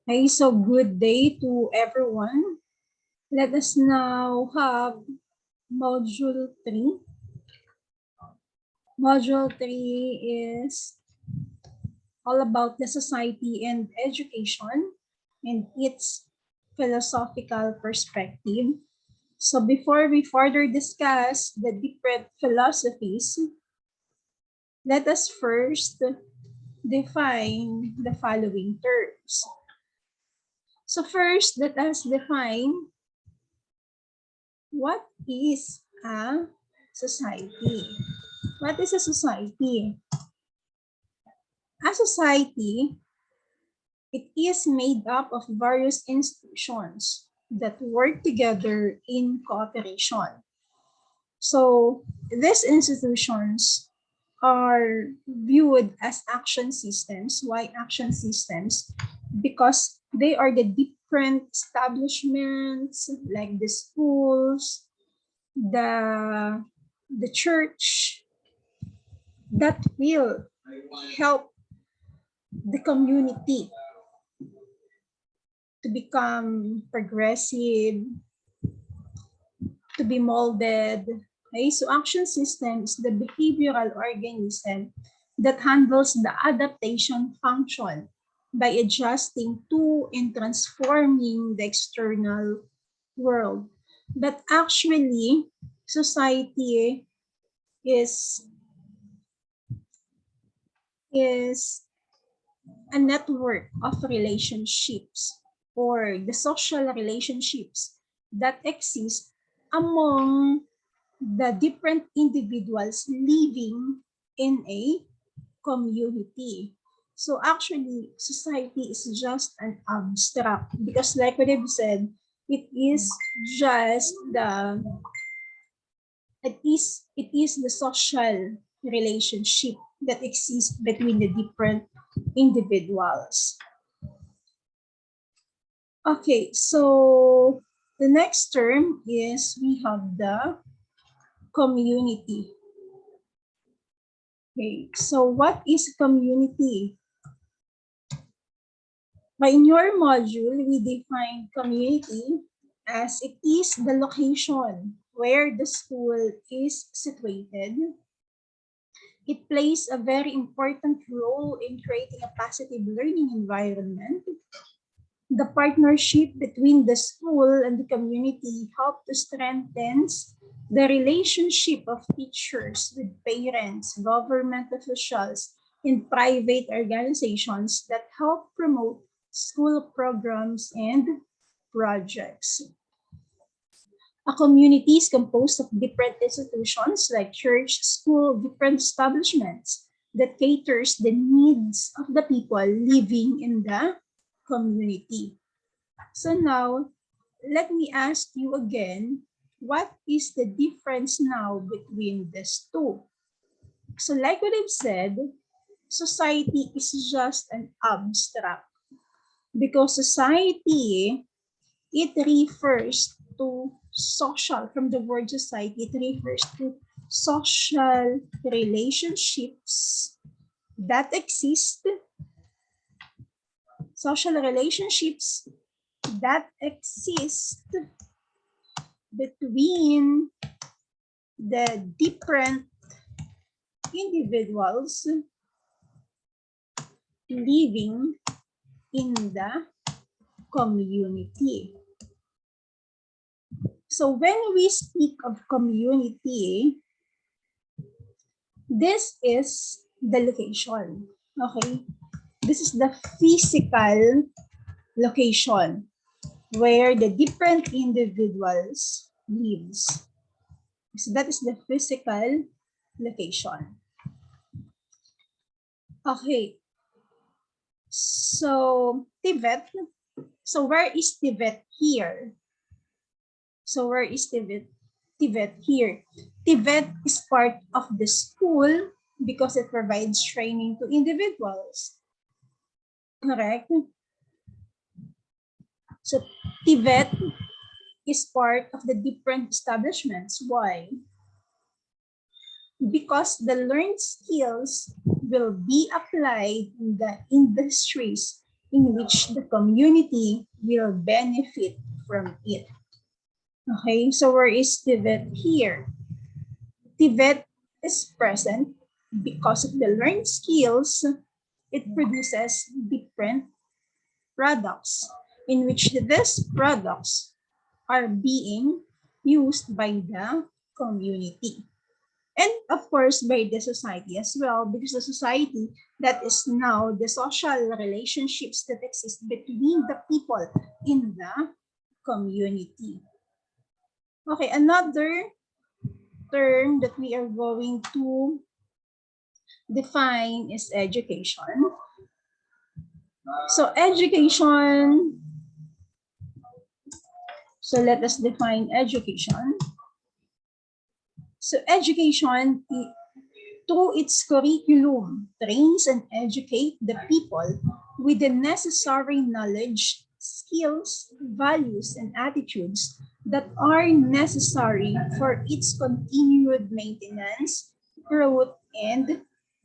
Okay, so good day to everyone. Let us now have Module 3. Module 3 is all about the society and education and its philosophical perspective. So before we further discuss the different philosophies, let us first define the following terms. So first, let us define what is a society. What is a society? A society, it is made up of various institutions that work together in cooperation. So these institutions are viewed as action systems. Why action systems? Because they are the different establishments like the schools, the church that will help the community to become progressive, to be molded. Okay, so action system is the behavioral organism that handles the adaptation function by adjusting to and transforming the external world. But actually, society is a network of relationships or the social relationships that exist among the different individuals living in a community. So actually, society is just an abstract because like what I've said, it is just the social relationship that exists between the different individuals. Okay, so the next term is we have the community. Okay, so what is community? In your module, we define community as it is the location where the school is situated. It plays a very important role in creating a positive learning environment. The partnership between the school and the community help to strengthen the relationship of teachers with parents, government officials, and private organizations that help promote school programs and projects. A community is composed of different institutions like church, school, different establishments that caters the needs of the people living in the community. So now, let me ask you again, what is the difference now between these two? So like what I've said, society is just an abstract because society, it refers to social, from the word society, it refers to social relationships that exist, social relationships that exist between the different individuals living in the community. So when we speak of community, this is the location, okay? This is the physical location where the different individuals lives. So that is the physical location. Okay. So Tibet. So where is Tibet here? So where is Tibet? Tibet here. Tibet is part of the school because it provides training to individuals. Correct? So Tibet is part of the different establishments. Why? Because the learned skills will be applied in the industries in which the community will benefit from it. Okay, so where is Tivet here? Tivet is present because of the learned skills. It produces different products in which these products are being used by the community. And of course, by the society as well, because the society, that is now the social relationships that exist between the people in the community. Okay, another term that we are going to define is education. So education, so let us define education. So education, through its curriculum, trains and educate the people with the necessary knowledge, skills, values, and attitudes that are necessary for its continued maintenance, growth, and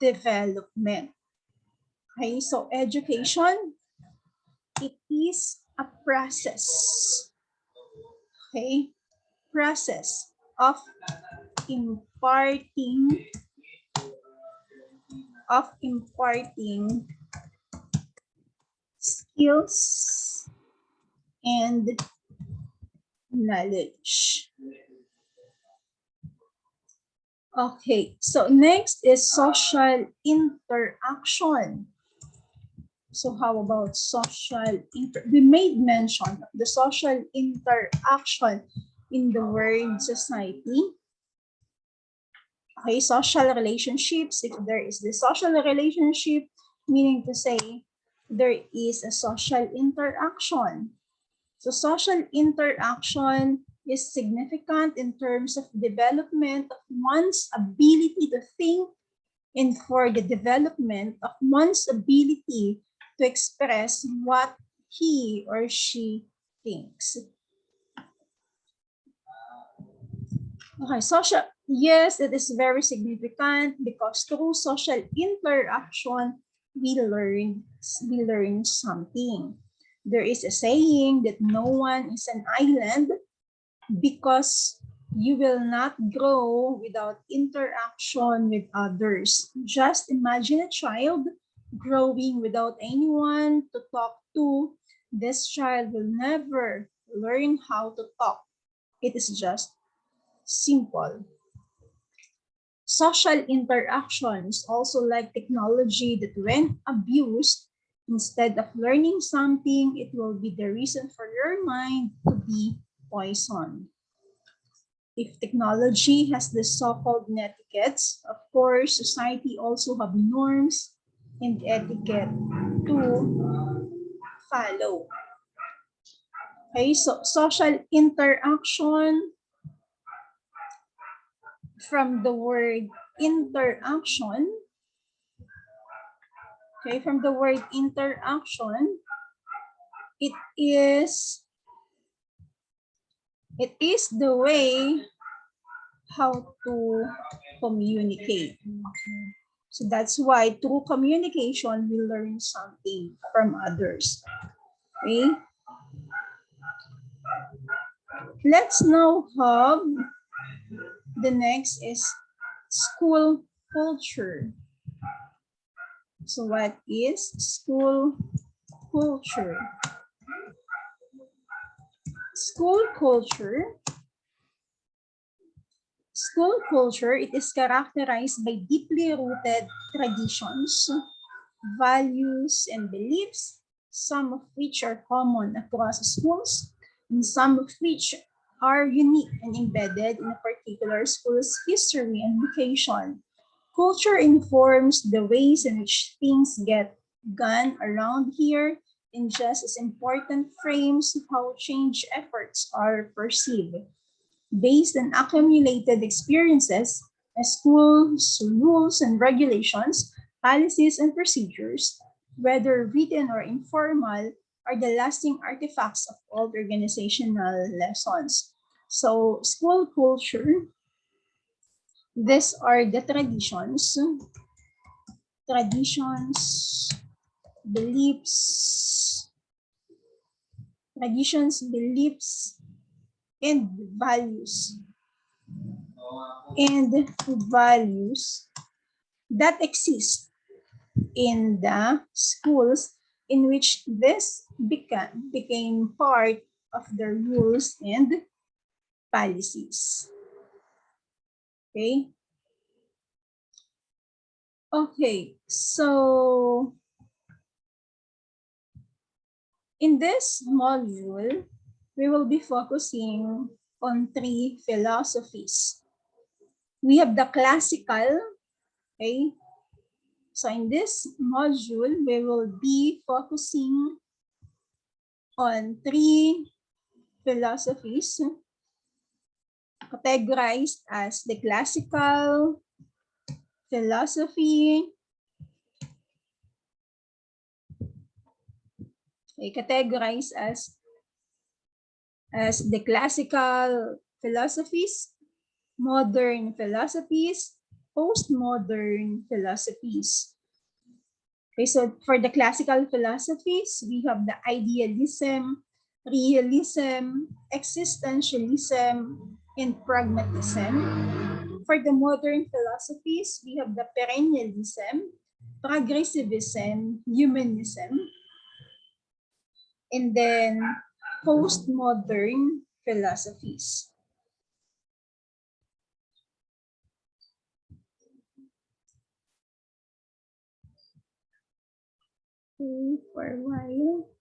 development. Okay, so education, it is a process, okay, process of imparting skills and knowledge. Okay, so next is social interaction. So how about we made mention of the social interaction in the word society. Okay, social relationships, if there is the social relationship, meaning to say there is a social interaction. So social interaction is significant in terms of development of one's ability to think and for the development of one's ability to express what he or she thinks. Okay, social, yes, it is very significant because through social interaction, we learn something. There is a saying that no one is an island because you will not grow without interaction with others. Just imagine a child growing without anyone to talk to. This child will never learn how to talk. It is just simple. Social interaction is also like technology that when abused, instead of learning something, it will be the reason for your mind to be poisoned. If technology has the so-called etiquettes, of course, society also have norms and etiquette to follow. Okay, so social interaction, from the word interaction, okay, from the word interaction, it is the way how to communicate. So that's why through communication, we learn something from others. Okay. Let's now have the next is school culture. So what is school culture? School culture. School culture, it is characterized by deeply rooted traditions, values, and beliefs, some of which are common across schools, and some of which are unique and embedded in a particular school's history and location. Culture informs the ways in which things get done around here, and just as important, frames how change efforts are perceived. Based on accumulated experiences, schools, rules and regulations, policies and procedures, whether written or informal, are the lasting artifacts of old organizational lessons. So school culture, these are the traditions beliefs, traditions, beliefs, and values. And values that exist in the schools in which this became part of the rules and policies. Okay. Okay, so in this module, we will be focusing on three philosophies. We have the classical, okay? So in this module, we will be focusing on three philosophies categorized as the classical philosophy, categorized as the classical philosophies, modern philosophies, postmodern philosophies. Okay, so for the classical philosophies, we have the idealism, realism, existentialism, and pragmatism. For the modern philosophies, we have the perennialism, progressivism, humanism, and then postmodern philosophies. Okay, for a while.